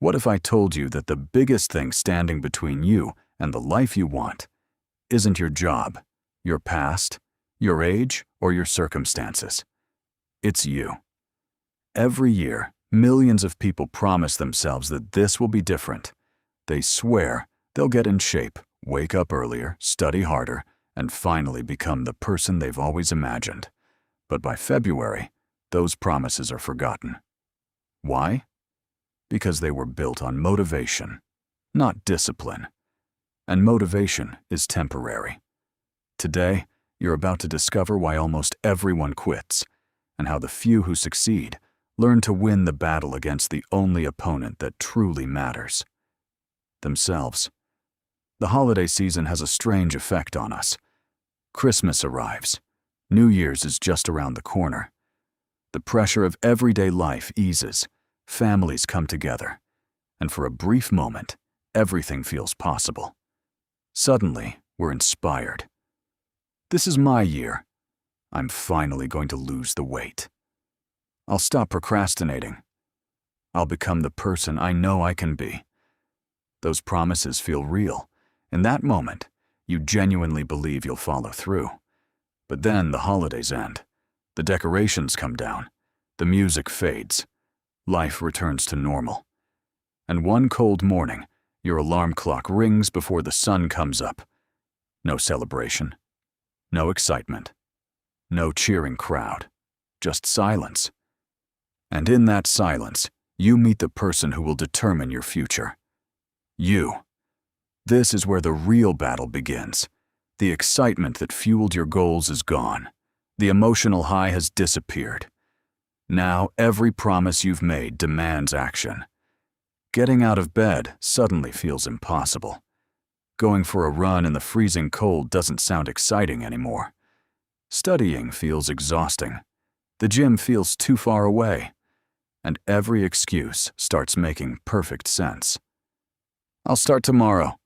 What if I told you that the biggest thing standing between you and the life you want isn't your job, your past, your age, or your circumstances? It's you. Every year, millions of people promise themselves that this will be different. They swear they'll get in shape, wake up earlier, study harder, and finally become the person they've always imagined. But by February, those promises are forgotten. Why? Because they were built on motivation, not discipline. And motivation is temporary. Today, you're about to discover why almost everyone quits, and how the few who succeed learn to win the battle against the only opponent that truly matters: themselves. The holiday season has a strange effect on us. Christmas arrives. New Year's is just around the corner. The pressure of everyday life eases. Families come together. And for a brief moment, everything feels possible. Suddenly, we're inspired. This is my year. I'm finally going to lose the weight. I'll stop procrastinating. I'll become the person I know I can be. Those promises feel real. In that moment, you genuinely believe you'll follow through. But then the holidays end. The decorations come down. The music fades. Life returns to normal. And one cold morning, your alarm clock rings before the sun comes up. No celebration. No excitement. No cheering crowd. Just silence. And in that silence, you meet the person who will determine your future. You. This is where the real battle begins. The excitement that fueled your goals is gone. The emotional high has disappeared. Now every promise you've made demands action. Getting out of bed suddenly feels impossible. Going for a run in the freezing cold doesn't sound exciting anymore. Studying feels exhausting. The gym feels too far away. And every excuse starts making perfect sense. I'll start tomorrow.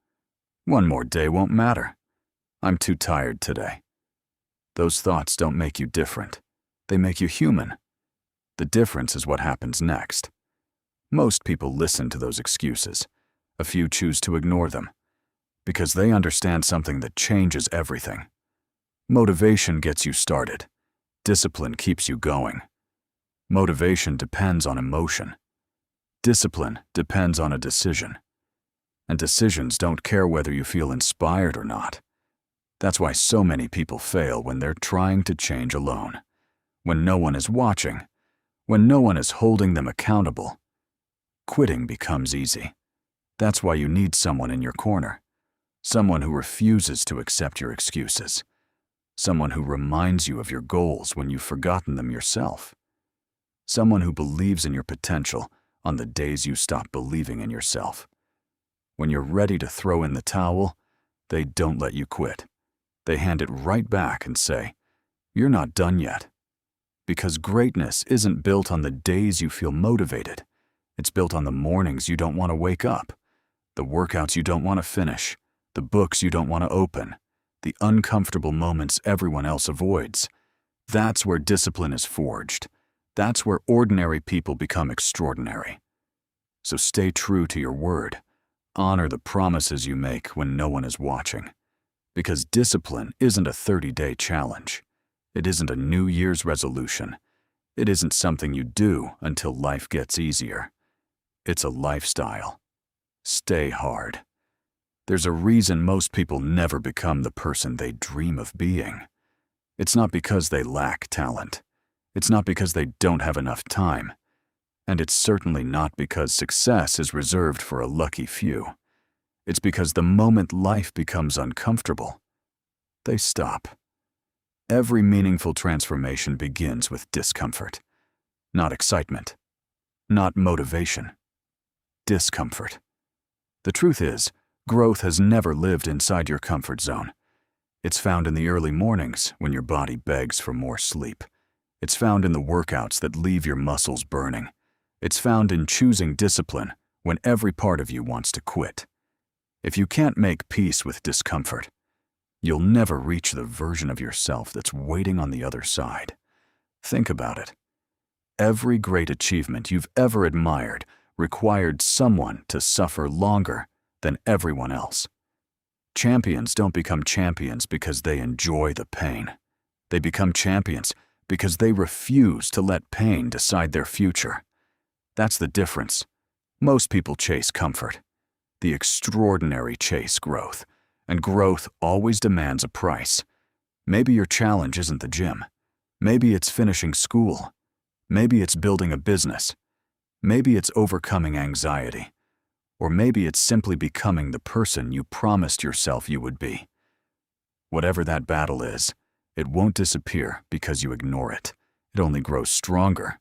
One more day won't matter. I'm too tired today. Those thoughts don't make you different. They make you human. The difference is what happens next. Most people listen to those excuses. A few choose to ignore them, because they understand something that changes everything. Motivation gets you started. Discipline keeps you going. Motivation depends on emotion. Discipline depends on a decision. And decisions don't care whether you feel inspired or not. That's why so many people fail when they're trying to change alone. When no one is watching. When no one is holding them accountable. Quitting becomes easy. That's why you need someone in your corner. Someone who refuses to accept your excuses. Someone who reminds you of your goals when you've forgotten them yourself. Someone who believes in your potential on the days you stop believing in yourself. When you're ready to throw in the towel, they don't let you quit. They hand it right back and say, "You're not done yet." Because greatness isn't built on the days you feel motivated. It's built on the mornings you don't want to wake up, the workouts you don't want to finish, the books you don't want to open, the uncomfortable moments everyone else avoids. That's where discipline is forged. That's where ordinary people become extraordinary. So stay true to your word. Honor the promises you make when no one is watching. Because discipline isn't a 30-day challenge. It isn't a New Year's resolution. It isn't something you do until life gets easier. It's a lifestyle. Stay hard. There's a reason most people never become the person they dream of being. It's not because they lack talent. It's not because they don't have enough time. And it's certainly not because success is reserved for a lucky few. It's because the moment life becomes uncomfortable, they stop. Every meaningful transformation begins with discomfort. Not excitement. Not motivation. Discomfort. The truth is, growth has never lived inside your comfort zone. It's found in the early mornings when your body begs for more sleep. It's found in the workouts that leave your muscles burning. It's found in choosing discipline when every part of you wants to quit. If you can't make peace with discomfort, you'll never reach the version of yourself that's waiting on the other side. Think about it. Every great achievement you've ever admired required someone to suffer longer than everyone else. Champions don't become champions because they enjoy the pain. They become champions because they refuse to let pain decide their future. That's the difference. Most people chase comfort. The extraordinary chase growth, and growth always demands a price. Maybe your challenge isn't the gym. Maybe it's finishing school. Maybe it's building a business. Maybe it's overcoming anxiety. Or maybe it's simply becoming the person you promised yourself you would be. Whatever that battle is, it won't disappear because you ignore it. It only grows stronger.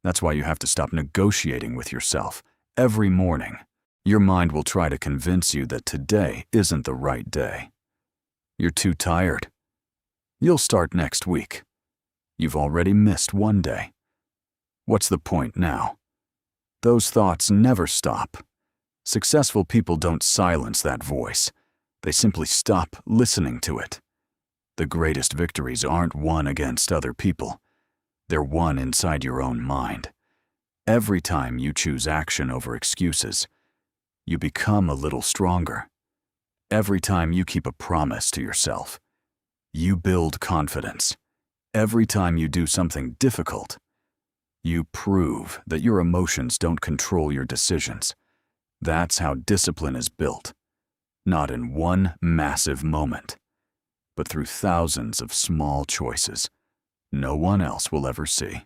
That's why you have to stop negotiating with yourself every morning. Your mind will try to convince you that today isn't the right day. You're too tired. You'll start next week. You've already missed one day. What's the point now? Those thoughts never stop. Successful people don't silence that voice. They simply stop listening to it. The greatest victories aren't won against other people. They're won inside your own mind. Every time you choose action over excuses, you become a little stronger. Every time you keep a promise to yourself, you build confidence. Every time you do something difficult, you prove that your emotions don't control your decisions. That's how discipline is built. Not in one massive moment, but through thousands of small choices no one else will ever see.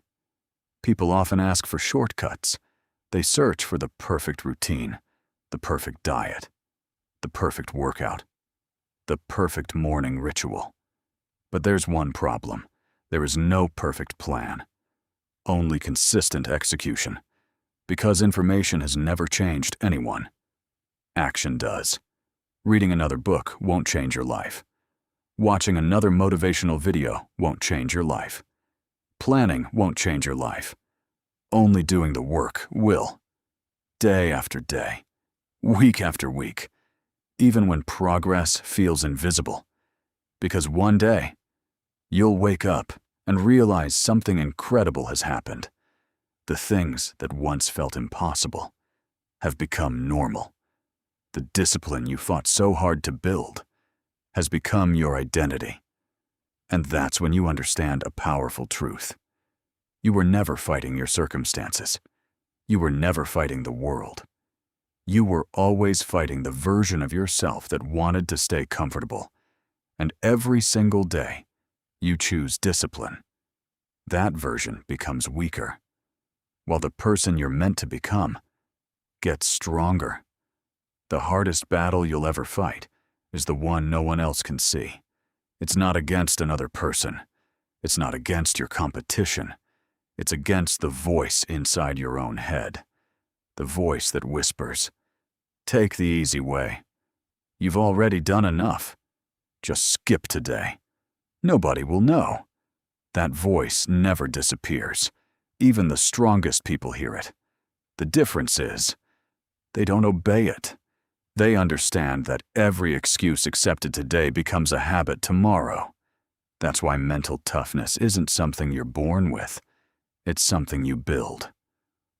People often ask for shortcuts. They search for the perfect routine, the perfect diet, the perfect workout, the perfect morning ritual. But there's one problem. There is no perfect plan, only consistent execution. Because information has never changed anyone. Action does. Reading another book won't change your life. Watching another motivational video won't change your life. Planning won't change your life. Only doing the work will. Day after day, week after week, even when progress feels invisible. Because one day, you'll wake up and realize something incredible has happened. The things that once felt impossible have become normal. The discipline you fought so hard to build has become your identity. And that's when you understand a powerful truth. You were never fighting your circumstances. You were never fighting the world. You were always fighting the version of yourself that wanted to stay comfortable. And every single day, you choose discipline. That version becomes weaker, while the person you're meant to become gets stronger. The hardest battle you'll ever fight is the one no one else can see. It's not against another person. It's not against your competition. It's against the voice inside your own head. The voice that whispers, "Take the easy way. You've already done enough. Just skip today. Nobody will know." That voice never disappears. Even the strongest people hear it. The difference is, they don't obey it. They understand that every excuse accepted today becomes a habit tomorrow. That's why mental toughness isn't something you're born with. It's something you build.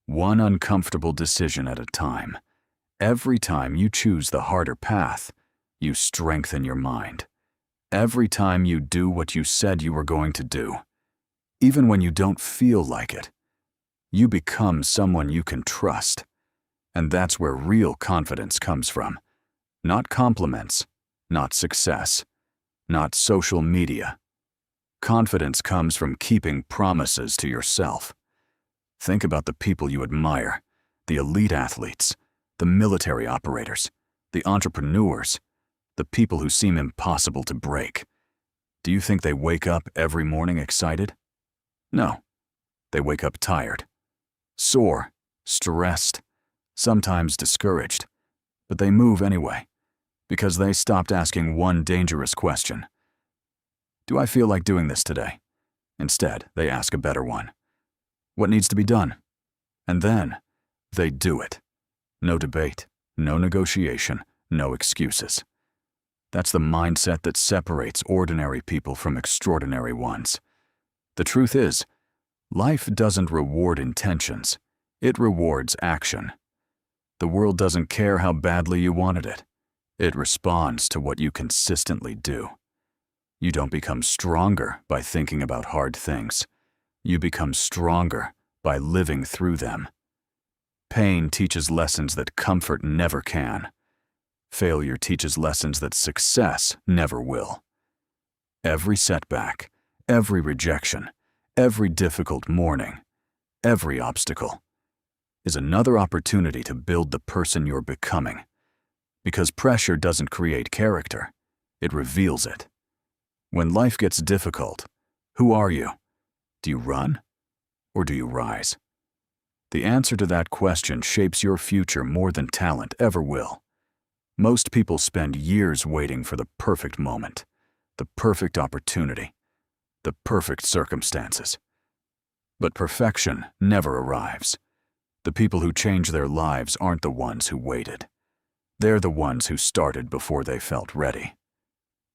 One uncomfortable decision at a time. Every time you choose the harder path, you strengthen your mind. Every time you do what you said you were going to do, even when you don't feel like it, you become someone you can trust. And that's where real confidence comes from. Not compliments, not success, not social media. Confidence comes from keeping promises to yourself. Think about the people you admire, the elite athletes, the military operators, the entrepreneurs, the people who seem impossible to break. Do you think they wake up every morning excited? No. They wake up tired, sore, stressed, sometimes discouraged, but they move anyway, because they stopped asking one dangerous question. Do I feel like doing this today? Instead, they ask a better one. What needs to be done? And then, they do it. No debate, no negotiation, no excuses. That's the mindset that separates ordinary people from extraordinary ones. The truth is, life doesn't reward intentions, it rewards action. The world doesn't care how badly you wanted it. It responds to what you consistently do. You don't become stronger by thinking about hard things. You become stronger by living through them. Pain teaches lessons that comfort never can. Failure teaches lessons that success never will. Every setback, every rejection, every difficult morning, every obstacle is another opportunity to build the person you're becoming. Because pressure doesn't create character, it reveals it. When life gets difficult, who are you? Do you run or do you rise? The answer to that question shapes your future more than talent ever will. Most people spend years waiting for the perfect moment, the perfect opportunity, the perfect circumstances. But perfection never arrives. The people who change their lives aren't the ones who waited. They're the ones who started before they felt ready.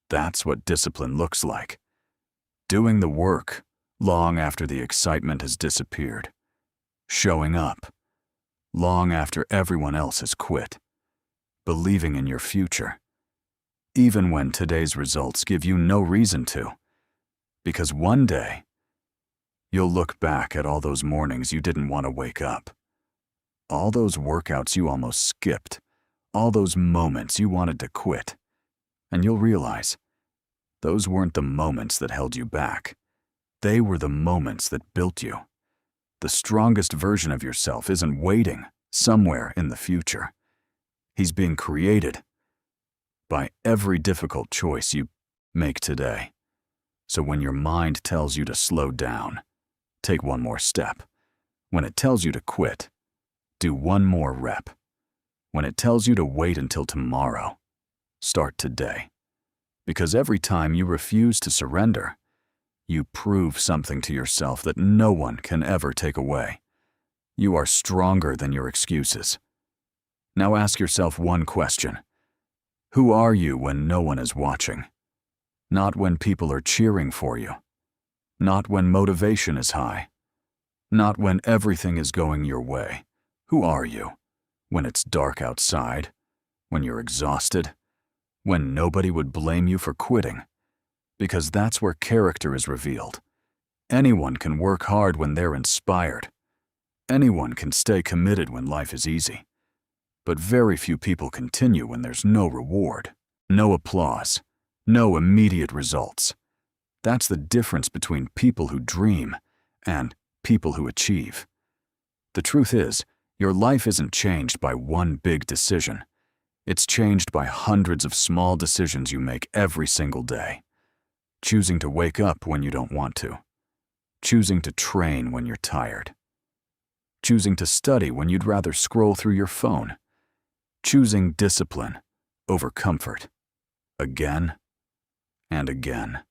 That's what discipline looks like. Doing the work long after the excitement has disappeared. Showing up long after everyone else has quit. Believing in your future, even when today's results give you no reason to. Because one day, you'll look back at all those mornings you didn't want to wake up. All those workouts you almost skipped. All those moments you wanted to quit. And you'll realize, those weren't the moments that held you back. They were the moments that built you. The strongest version of yourself isn't waiting somewhere in the future. He's being created by every difficult choice you make today. So when your mind tells you to slow down, take one more step. When it tells you to quit, do one more rep. When it tells you to wait until tomorrow, start today. Because every time you refuse to surrender, you prove something to yourself that no one can ever take away. You are stronger than your excuses. Now ask yourself one question. Who are you when no one is watching? Not when people are cheering for you. Not when motivation is high. Not when everything is going your way. Who are you? When it's dark outside? When you're exhausted? When nobody would blame you for quitting? Because that's where character is revealed. Anyone can work hard when they're inspired. Anyone can stay committed when life is easy. But very few people continue when there's no reward, no applause, no immediate results. That's the difference between people who dream and people who achieve. The truth is, your life isn't changed by one big decision. It's changed by hundreds of small decisions you make every single day. Choosing to wake up when you don't want to. Choosing to train when you're tired. Choosing to study when you'd rather scroll through your phone. Choosing discipline over comfort. Again and again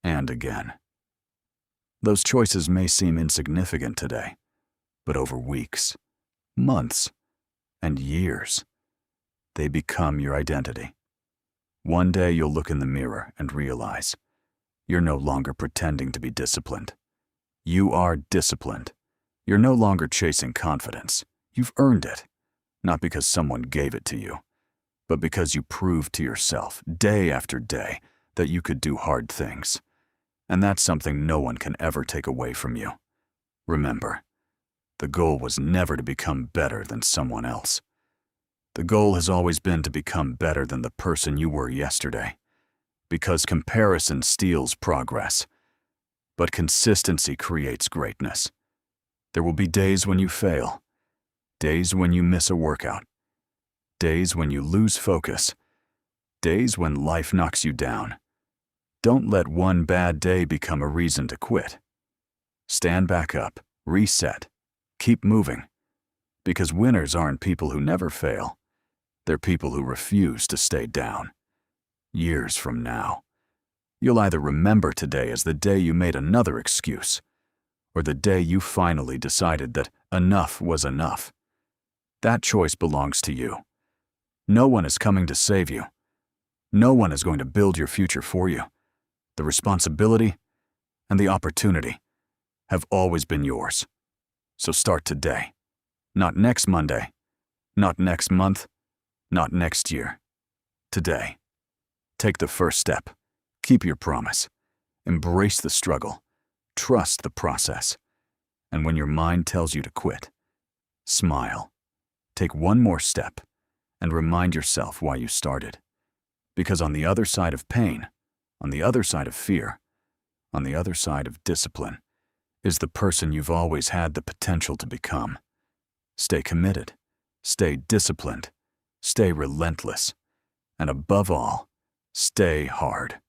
and again. Those choices may seem insignificant today, but over weeks, months, and years, they become your identity. One day you'll look in the mirror and realize you're no longer pretending to be disciplined. You are disciplined. You're no longer chasing confidence. You've earned it, not because someone gave it to you, but because you proved to yourself day after day that you could do hard things. And that's something no one can ever take away from you. Remember, the goal was never to become better than someone else. The goal has always been to become better than the person you were yesterday, because comparison steals progress, but consistency creates greatness. There will be days when you fail, days when you miss a workout, days when you lose focus, days when life knocks you down. Don't let one bad day become a reason to quit. Stand back up, reset, keep moving, because winners aren't people who never fail. They're people who refuse to stay down. Years from now, you'll either remember today as the day you made another excuse, or the day you finally decided that enough was enough. That choice belongs to you. No one is coming to save you. No one is going to build your future for you. The responsibility and the opportunity have always been yours. So start today, not next Monday, Not next month, not next year. Today. Take the first step. Keep your promise. Embrace the struggle. Trust the process. And when your mind tells you to quit, smile. Take one more step and remind yourself why you started. Because on the other side of pain, on the other side of fear, on the other side of discipline, is the person you've always had the potential to become. Stay committed. Stay disciplined. Stay relentless. And above all, stay hard.